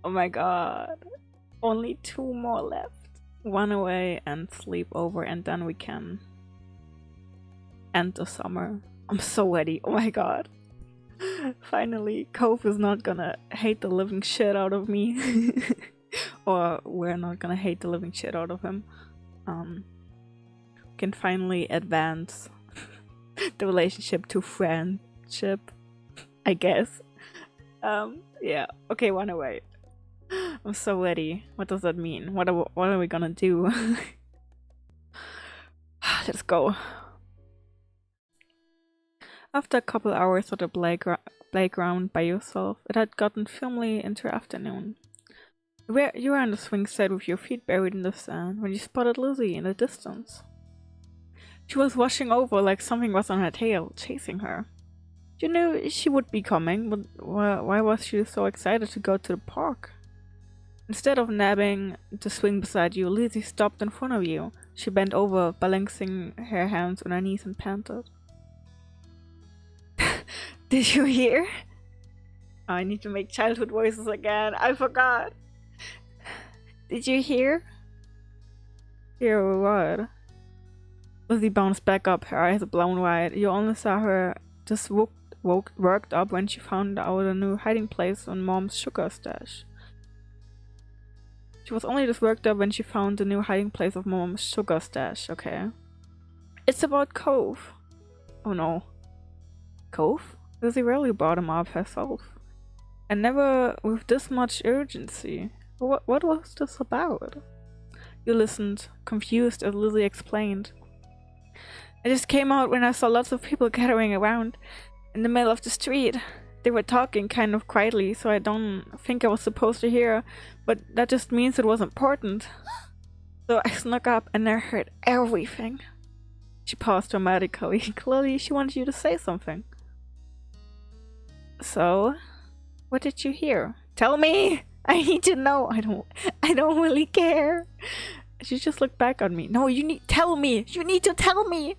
Oh my god. Only 2 more left. Run away and sleep over, and then we can end the summer. I'm so ready. Oh my god. Finally, Cove is not gonna hate the living shit out of me. Or we're not gonna hate the living shit out of him. Can finally advance the relationship to friendship, I guess. Yeah. Okay, run away. I'm so ready. What does that mean? What are we gonna do? Let's go. After a couple hours at the playground by yourself, it had gotten firmly into afternoon. You were on the swing set with your feet buried in the sand when you spotted Lizzie in the distance. She was rushing over like something was on her tail, chasing her. You knew she would be coming, but why was she so excited to go to the park? Instead of nabbing the swing beside you, Lizzie stopped in front of you. She bent over, balancing her hands on her knees and panted. Did you hear? Oh, I need to make childhood voices again. I forgot. Did you hear? Hear what? Lizzie bounced back up, her eyes blown wide. You only saw her just worked up when she found out a new hiding place on Mom's sugar stash. She was only just worked up when she found the new hiding place of Mom's sugar stash, okay. It's about Cove. Oh no. Cove? Lizzie rarely brought him up herself. And never with this much urgency. What was this about? You listened, confused as Lizzie explained. I just came out when I saw lots of people gathering around in the middle of the street. They were talking kind of quietly, so I don't think I was supposed to hear, but that just means it was important. So I snuck up and I heard everything. She paused dramatically. Clearly she wanted you to say something. So, what did you hear? Tell me! I need to know. I don't really care. She just looked back at me. No, tell me! You need to tell me!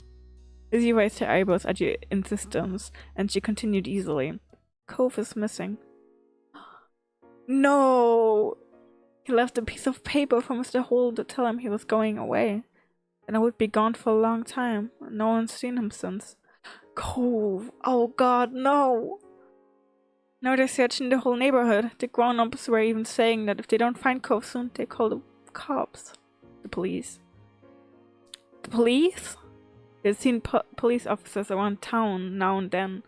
Lizzie raised her eyebrows at your insistence, and she continued easily. Cove is missing. No! He left a piece of paper for Mr. Hole to tell him he was going away. And I would be gone for a long time. No one's seen him since. Cove! Oh god, no! Now they're searching the whole neighborhood. The grown-ups were even saying that if they don't find Cove soon, they call the cops. The police. The police? They've seen police officers around town now and then,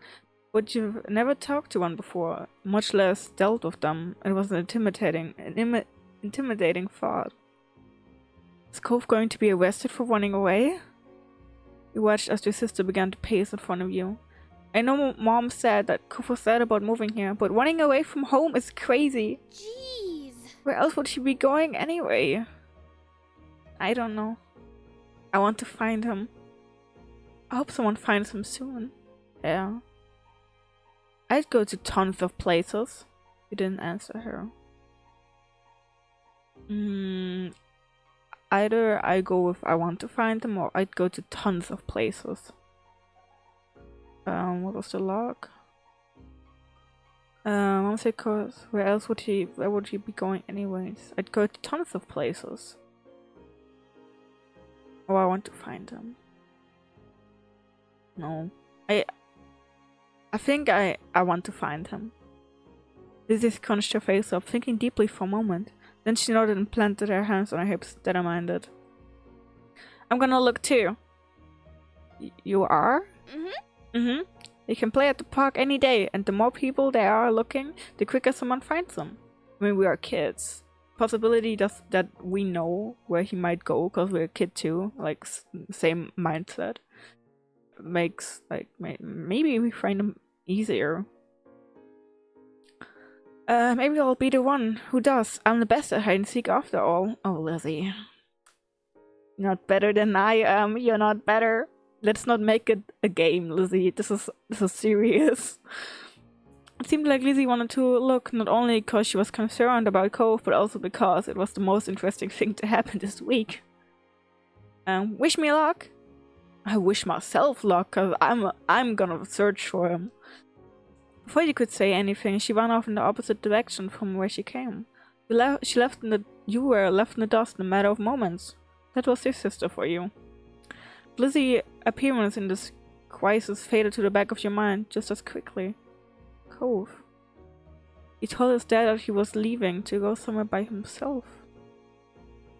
but you've never talked to one before, much less dealt with them. It was an intimidating thought. Is Cove going to be arrested for running away? You watched as your sister began to pace in front of you. I know Mom said that Cove was sad about moving here, but running away from home is crazy. Jeez. Where else would she be going anyway? I don't know. I want to find him. I hope someone finds him soon. Yeah. I'd go to tons of places. You didn't answer her. Either I go with I want to find him, or I'd go to tons of places. What was the log? Mom said, cause where would he be going anyways? I'd go to tons of places. Oh, I want to find him. No. I think I want to find him. Lizzie scrunched her face up, thinking deeply for a moment. Then she nodded and planted her hands on her hips, determined. I'm gonna look too. You are? You can play at the park any day, and the more people there are looking, the quicker someone finds them. I mean, we are kids. Possibility that we know where he might go, because we're a kid too, like same mindset, makes like maybe we find him easier. Maybe I'll be the one who does. I'm the best at hide and seek after all. Oh, Lizzie. You're not better than I am. You're not better. Let's not make it a game, Lizzie. This is serious. It seemed like Lizzie wanted to look, not only because she was concerned about Cove, but also because it was the most interesting thing to happen this week. Wish me luck. I wish myself luck, cause I'm gonna search for him. Before you could say anything, she ran off in the opposite direction from where she came. You were left in the dust in a matter of moments. That was your sister for you. Lizzie's appearance in this crisis faded to the back of your mind just as quickly. Cove. He told his dad that he was leaving to go somewhere by himself.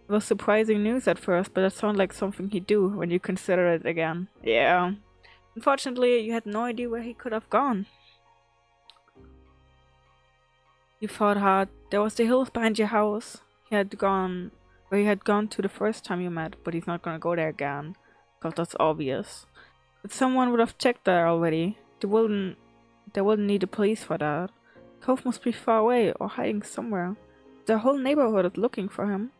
It was surprising news at first, but it sounded like something he'd do when you consider it again. Yeah. Unfortunately, you had no idea where he could have gone. You thought hard. There was the hills behind your house. Where he had gone to the first time you met, but he's not gonna go there again. Because that's obvious. But someone would have checked there already. They wouldn't need the police for that. Cove must be far away or hiding somewhere. The whole neighborhood is looking for him.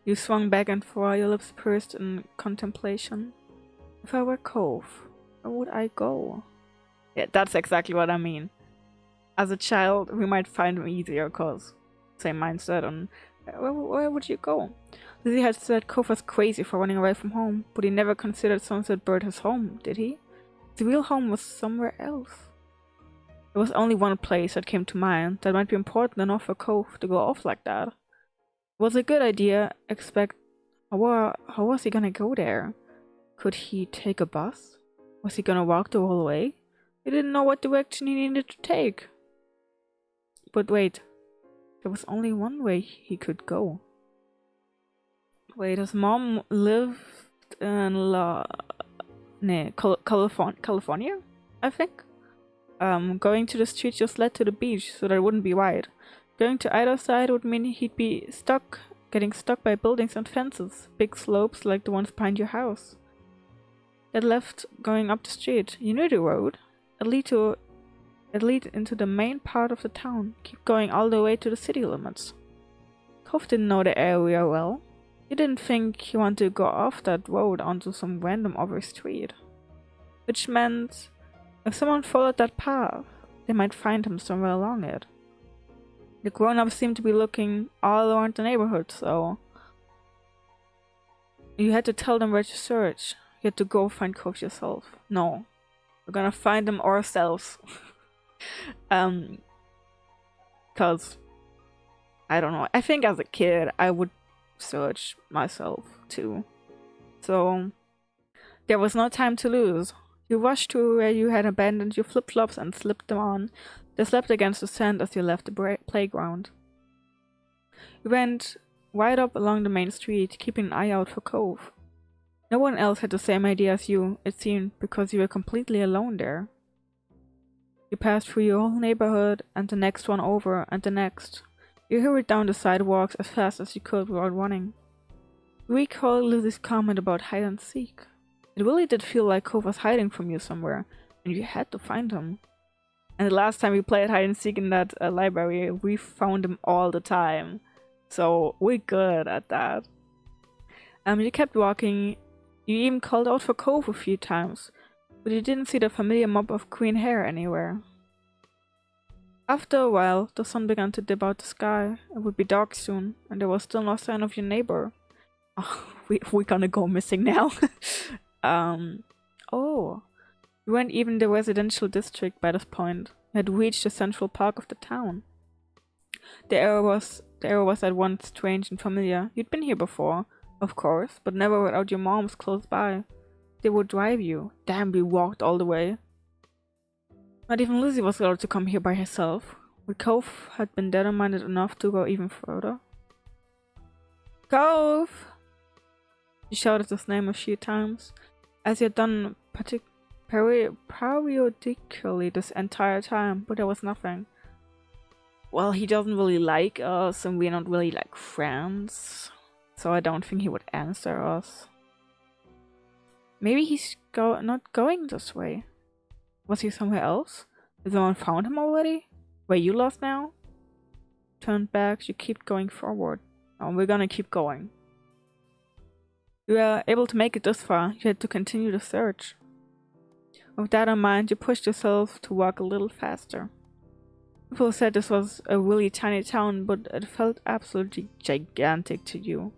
You swung back and forth, your lips pursed in contemplation. If I were Cove, where would I go? Yeah, that's exactly what I mean. As a child, we might find him easier, cause same mindset on where would you go? Lizzie had said Cove was crazy for running away from home, but he never considered Sunset Bird his home, did he? His real home was somewhere else. There was only one place that came to mind that might be important enough for Cove to go off like that. It was a good idea, how was he gonna go there? Could he take a bus? Was he gonna walk the whole way? He didn't know what direction he needed to take. But wait, there was only one way he could go. Wait, his mom lived in California, I think? Going to the street just led to the beach, so that it wouldn't be wide. Going to either side would mean he'd be getting stuck by buildings and fences, big slopes like the ones behind your house. That left going up the street. You knew the road. It lead into the main part of the town. Keep going all the way to the city limits. Cove didn't know the area well. He didn't think he wanted to go off that road onto some random other street. Which meant, if someone followed that path, they might find him somewhere along it. The grown-ups seemed to be looking all around the neighborhood, so you had to tell them where to search. You had to go find Cove yourself. No, we're gonna find them ourselves. Cause I don't know. I think as a kid I would search myself too. So there was no time to lose. You rushed to where you had abandoned your flip-flops and slipped them on. They slapped against the sand as you left the playground. You went right up along the main street, keeping an eye out for Cove. No one else had the same idea as you, it seemed, because you were completely alone there. You passed through your whole neighborhood, and the next one over, and the next. You hurried down the sidewalks as fast as you could without running. You recalled Lizzie's comment about hide and seek. It really did feel like Cove was hiding from you somewhere, and you had to find him. And the last time we played hide and seek in that library, we found him all the time. So we're good at that. You kept walking. You even called out for Cove a few times, but you didn't see the familiar mop of green hair anywhere. After a while, the sun began to dip out the sky. It would be dark soon, and there was still no sign of your neighbor. Oh, we're gonna go missing now. Oh, you weren't even the residential district by this point. You had reached the central park of the town. The area was at once strange and familiar. You'd been here before, of course, but never without your moms close by. They would drive you. Damn, we walked all the way. Not even Lizzie was allowed to come here by herself. But Cove had been determined enough to go even further. Cove! You shouted his name a few times, as you had done periodically this entire time, but there was nothing. Well, he doesn't really like us, and we're not really like friends, so I don't think he would answer us. Maybe he's not going this way. Was he somewhere else? Has someone found him already? Were you lost now? Turned back, you keep going forward. Oh, we're gonna keep going. You were able to make it this far. You had to continue the search. With that in mind, you pushed yourself to walk a little faster. People said this was a really tiny town, but it felt absolutely gigantic to you.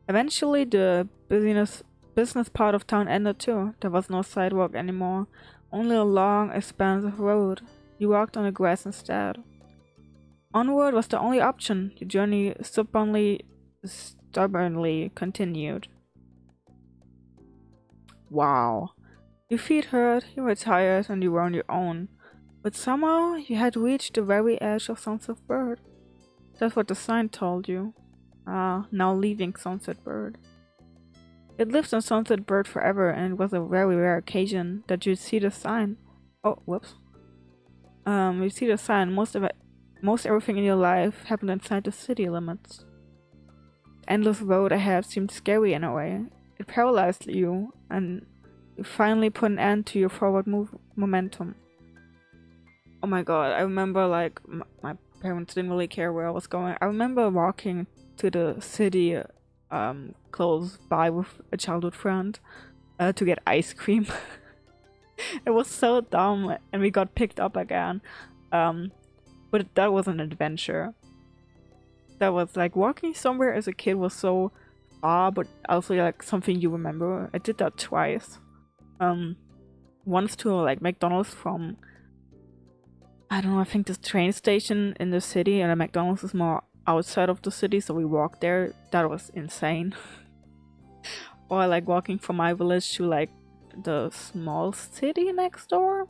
Eventually, the business part of town ended too. There was no sidewalk anymore, only a long expanse of road. You walked on the grass instead. Onward was the only option. Your journey stubbornly continued. Wow. Your feet hurt, you were tired, and you were on your own. But somehow you had reached the very edge of Sunset Bird. That's what the sign told you. Now leaving Sunset Bird. It lived on Sunset Bird forever, and it was a very rare occasion that you'd see the sign. Oh, whoops. You see the sign. Most everything in your life happened inside the city limits. The endless road ahead seemed scary in a way. It paralyzed you, and you finally put an end to your forward momentum. Oh my god, I remember like my parents didn't really care where I was going. I remember walking to the city close by with a childhood friend to get ice cream. It was so dumb, and we got picked up again. But that was an adventure. That was like walking somewhere as a kid was so far, but also like something you remember. I did that twice. Once to like McDonald's from, I don't know, I think this train station in the city, and the McDonald's is more outside of the city, so we walked there. That was insane. Or like walking from my village to like the small city next door.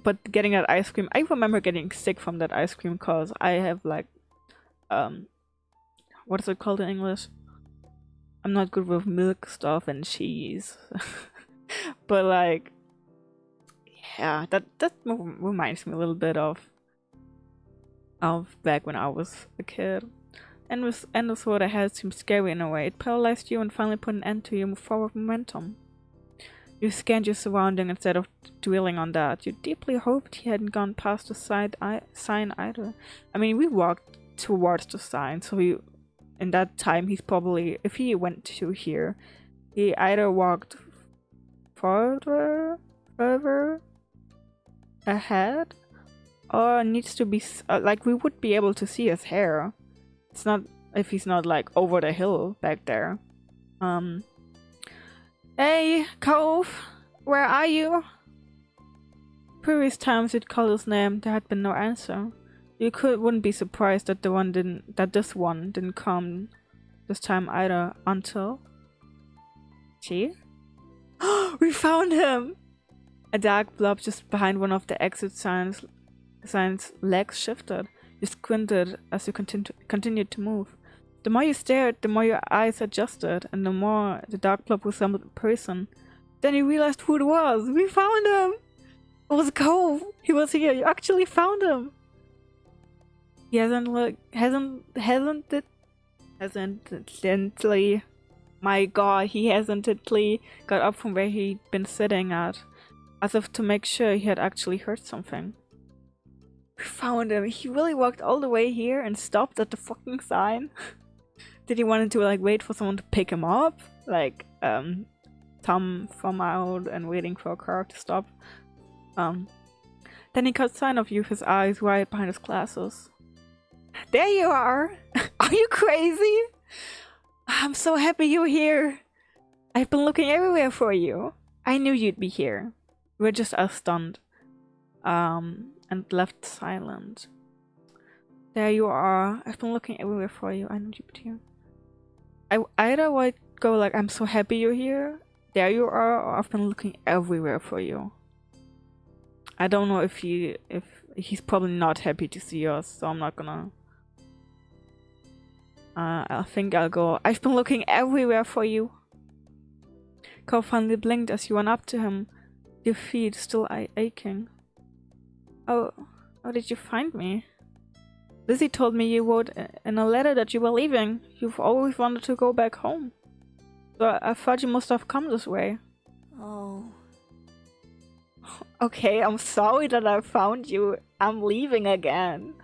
But getting that ice cream, I remember getting sick from that ice cream because I have like what is it called in English? I'm not good with milk stuff and cheese. But like, yeah, that reminds me a little bit of back when I was a kid. And with endless road ahead seemed scary in a way. It paralyzed you and finally put an end to your forward momentum. You scanned your surrounding instead of dwelling on that. You deeply hoped he hadn't gone past the sign either. I mean, we walked towards the sign, so in that time he's probably, if he went to here, he either walked further ahead, or needs to be like we would be able to see his hair. It's not if he's not like over the hill back there. Hey, Cove, where are you? Previous times you'd call his name, there had been no answer. You wouldn't be surprised that this one didn't come this time either until. See? We found him! A dark blob just behind one of the exit signs' legs shifted. You squinted as you continued to move. The more you stared, the more your eyes adjusted, and the more the dark blob resembled a person. Then you realized who it was. We found him! It was Cove! He was here! You actually found him! He hesitantly, my god, he hesitantly got up from where he'd been sitting at, as if to make sure he had actually heard something. We found him. He really walked all the way here and stopped at the fucking sign. Did he want to like wait for someone to pick him up? Like Tom from out and waiting for a car to stop. Then he caught sight of you, his eyes right behind his glasses. There you are! Are you crazy? I'm so happy you're here. I've been looking everywhere for you. I knew you'd be here. We were just as stunned. And left silent. There you are. I've been looking everywhere for you. I knew you'd be here. I either would go like, I'm so happy you're here. There you are, or I've been looking everywhere for you. I don't know if he's probably not happy to see us, so I'm not gonna. I think I'll go. I've been looking everywhere for you. Cole finally blinked as you went up to him, your feet still aching. Oh, how did you find me? Lizzie told me you wrote in a letter that you were leaving. You've always wanted to go back home. So I thought you must have come this way. Oh. Okay, I'm sorry that I found you. I'm leaving again.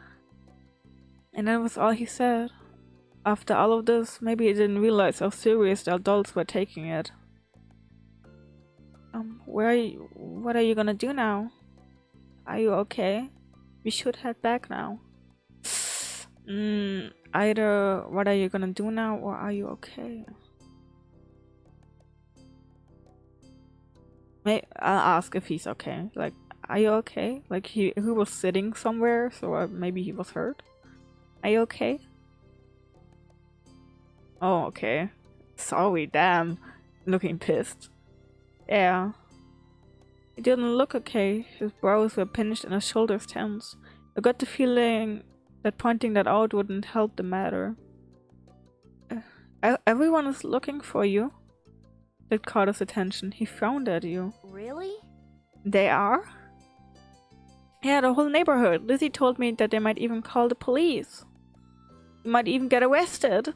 And that was all he said. After all of this, maybe he didn't realize how serious the adults were taking it. Where are you? What are you gonna do now? Are you okay? We should head back now. Either what are you gonna do now, or are you okay? I'll ask if he's okay. Like, Are you okay? Like he was sitting somewhere, so maybe he was hurt. Are you okay? Oh, okay. Sorry, damn. Looking pissed. Yeah. He didn't look okay. His brows were pinched and his shoulders tense. I got the feeling that pointing that out wouldn't help the matter. Everyone is looking for you. That caught his attention. He frowned at you. Really? They are? Yeah, the whole neighborhood. Lizzie told me that they might even call the police. You might even get arrested.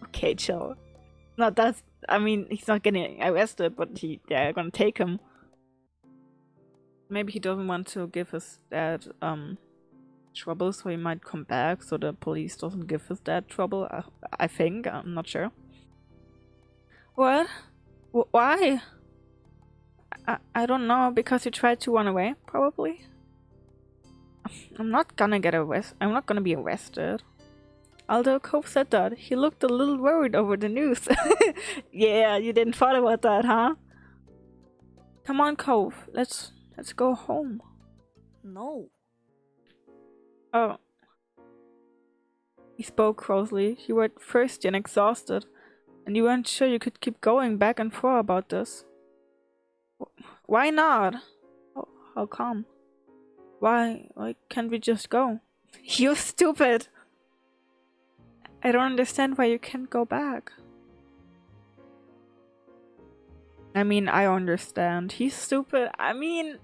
Okay, chill. Not that. I mean, he's not getting arrested, but they're gonna take him. Maybe he doesn't want to give his dad trouble, so he might come back, so the police doesn't give his dad trouble. I think. I'm not sure. What? Why? I don't know. Because he tried to run away, probably. I'm not gonna get arrested. I'm not gonna be arrested. Although Cove said that, he looked a little worried over the news. Yeah, you didn't thought about that, huh? Come on, Cove. Let's go home. No. Oh. He spoke crossly. You were thirsty and exhausted, and you weren't sure you could keep going back and forth about this. Why not? Oh, how come? Why can't we just go? You're stupid! I don't understand why you can't go back. I mean, I understand. He's stupid. I mean,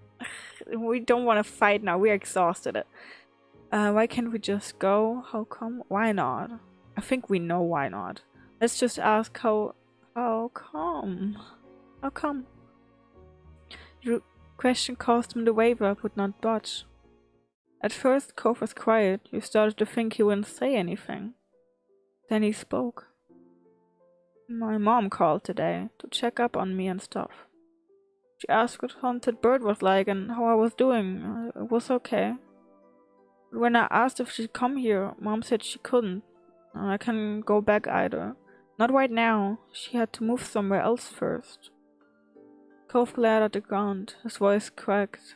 we don't want to fight now. We're exhausted. Why can't we just go? How come? Why not? I think we know why not. Let's just ask how come? How come? Your question caused him to waver, but not budge. At first, Cove was quiet. You started to think he wouldn't say anything. Then he spoke. My mom called today to check up on me and stuff. She asked what Haunted Bird was like and how I was doing. It was okay. But when I asked if she'd come here, Mom said she couldn't. And I can't go back either. Not right now. She had to move somewhere else first. Cove glared at the ground. His voice cracked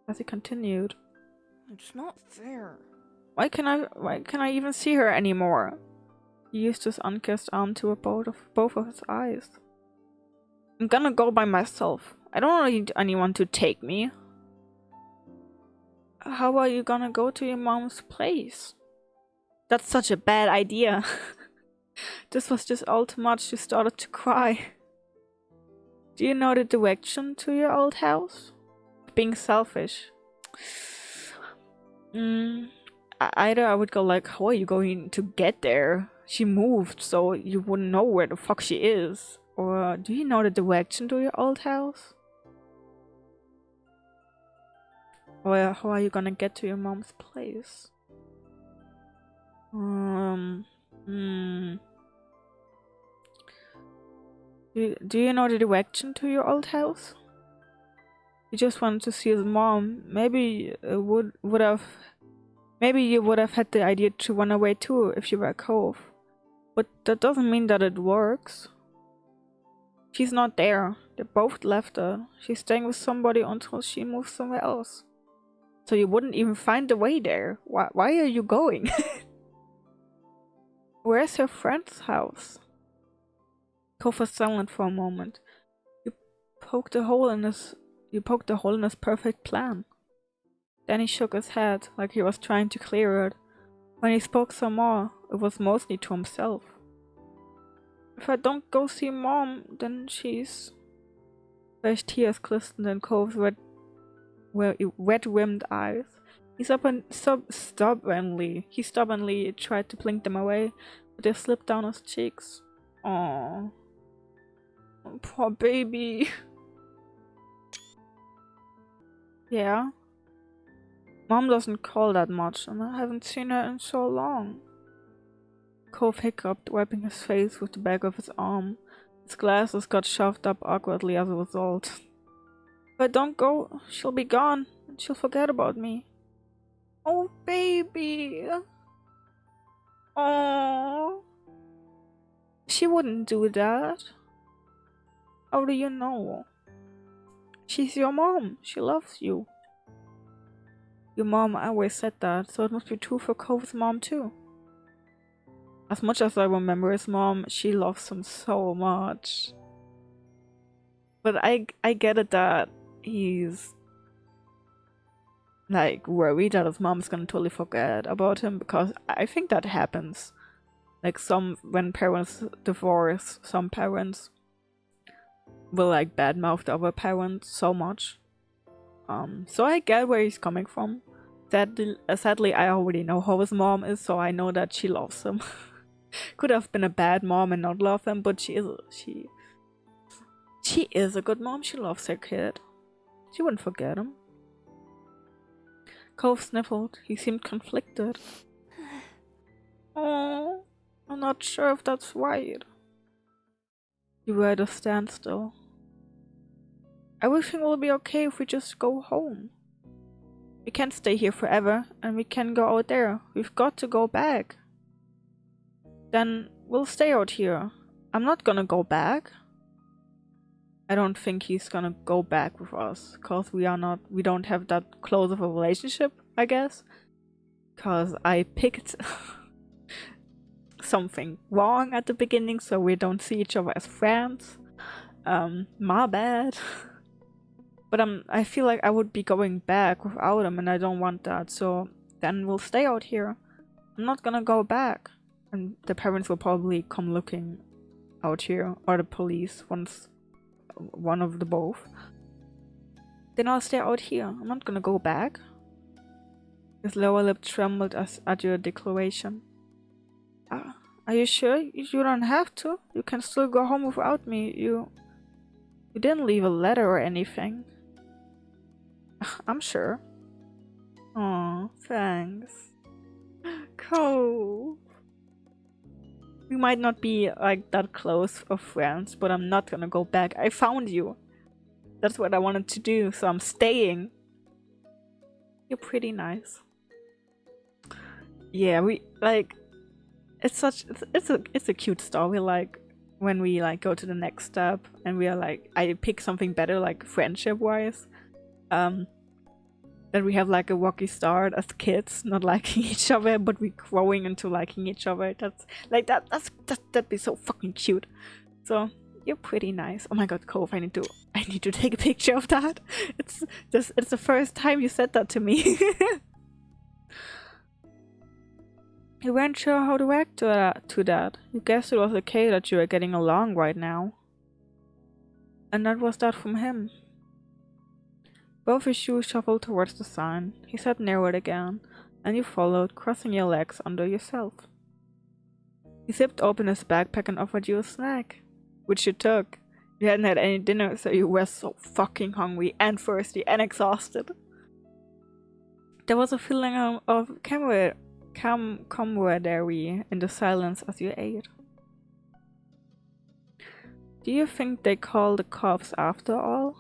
as he continued. It's not fair. Why can I even see her anymore? He used his unkissed arm to both of his eyes. I'm gonna go by myself. I don't need anyone to take me. How are you gonna go to your mom's place? That's such a bad idea. This was just all too much. She started to cry. Do you know the direction to your old house? Being selfish. Either I would go like, how are you going to get there? She moved, so you wouldn't know where the fuck she is. Or do you know the direction to your old house? Or how are you gonna get to your mom's place? Do you know the direction to your old house? He just wanted to see his mom. Maybe you would have had the idea to run away too if you were a Cove. But that doesn't mean that it works. She's not there. They both left her. She's staying with somebody until she moves somewhere else. So you wouldn't even find the way there. Why are you going? Where's her friend's house? Cove was silent for a moment. You poked a hole in his perfect plan. Then he shook his head, like he was trying to clear it. When he spoke some more, it was mostly to himself. If I don't go see Mom, then she's... Fresh tears glistened in Cove's wet-rimmed eyes. He stubbornly tried to blink them away, but they slipped down his cheeks. Aww. Poor baby. Yeah? Mom doesn't call that much, and I haven't seen her in so long. Cove hiccuped, wiping his face with the back of his arm. His glasses got shoved up awkwardly as a result. If I don't go, she'll be gone, and she'll forget about me. Oh, baby. Oh. She wouldn't do that. How do you know? She's your mom. She loves you. Your mom always said that, so it must be true for Cove's mom too. As much as I remember his mom, she loves him so much. But I get it that he's like worried that his mom's gonna totally forget about him, because I think that happens. Like when parents divorce, some parents will like badmouth the other parent so much. So I get where he's coming from. Sadly, I already know how his mom is, so I know that she loves him. Could have been a bad mom and not love him, but she is a good mom. She loves her kid. She wouldn't forget him. Cove sniffled. He seemed conflicted. Oh, I'm not sure if that's right. You were at a standstill. Everything will be okay if we just go home. We can't stay here forever, and we can go out there. We've got to go back. Then we'll stay out here. I'm not gonna go back. I don't think he's gonna go back with us, cause we don't have that close of a relationship, I guess. Cause I picked something wrong at the beginning, so we don't see each other as friends. My bad. But I feel like I would be going back without him, and I don't want that, so then we'll stay out here. I'm not gonna go back. And the parents will probably come looking out here, or the police, one of the both. Then I'll stay out here. I'm not gonna go back. His lower lip trembled at your declaration. Are you sure? You don't have to. You can still go home without me. You didn't leave a letter or anything. I'm sure. Aw, thanks. Cove. We might not be like that close of friends, but I'm not gonna go back. I found you. That's what I wanted to do, so I'm staying. You're pretty nice. Yeah, we like it's a cute story, like when we like go to the next step and we are like, I pick something better, like friendship wise. That we have like a rocky start as kids, not liking each other, but we growing into liking each other. That's like that'd be so fucking cute. So you're pretty nice. Oh my god, Cove, I need to take a picture of that. It's the first time you said that to me. You weren't sure how to react to that. You guessed it was okay that you were getting along right now. And that was that from him. Both his shoes shuffled towards the sign. He sat near it again, and you followed, crossing your legs under yourself. He zipped open his backpack and offered you a snack, which you took. You hadn't had any dinner, so you were so fucking hungry and thirsty and exhausted. There was a feeling of camaraderie in the silence as you ate. Do you think they call the cops after all?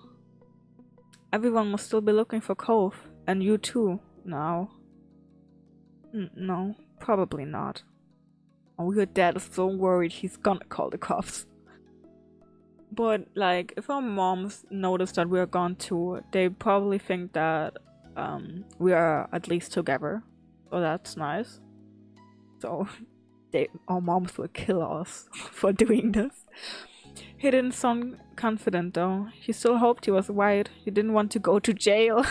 Everyone must still be looking for Cove, and you too, now. No, probably not. Oh, your dad is so worried he's gonna call the cops. But, like, if our moms notice that we're gone too, they probably think that we are at least together. So that's nice. So, our moms will kill us for doing this. He didn't sound confident though. He still hoped he was right. He didn't want to go to jail.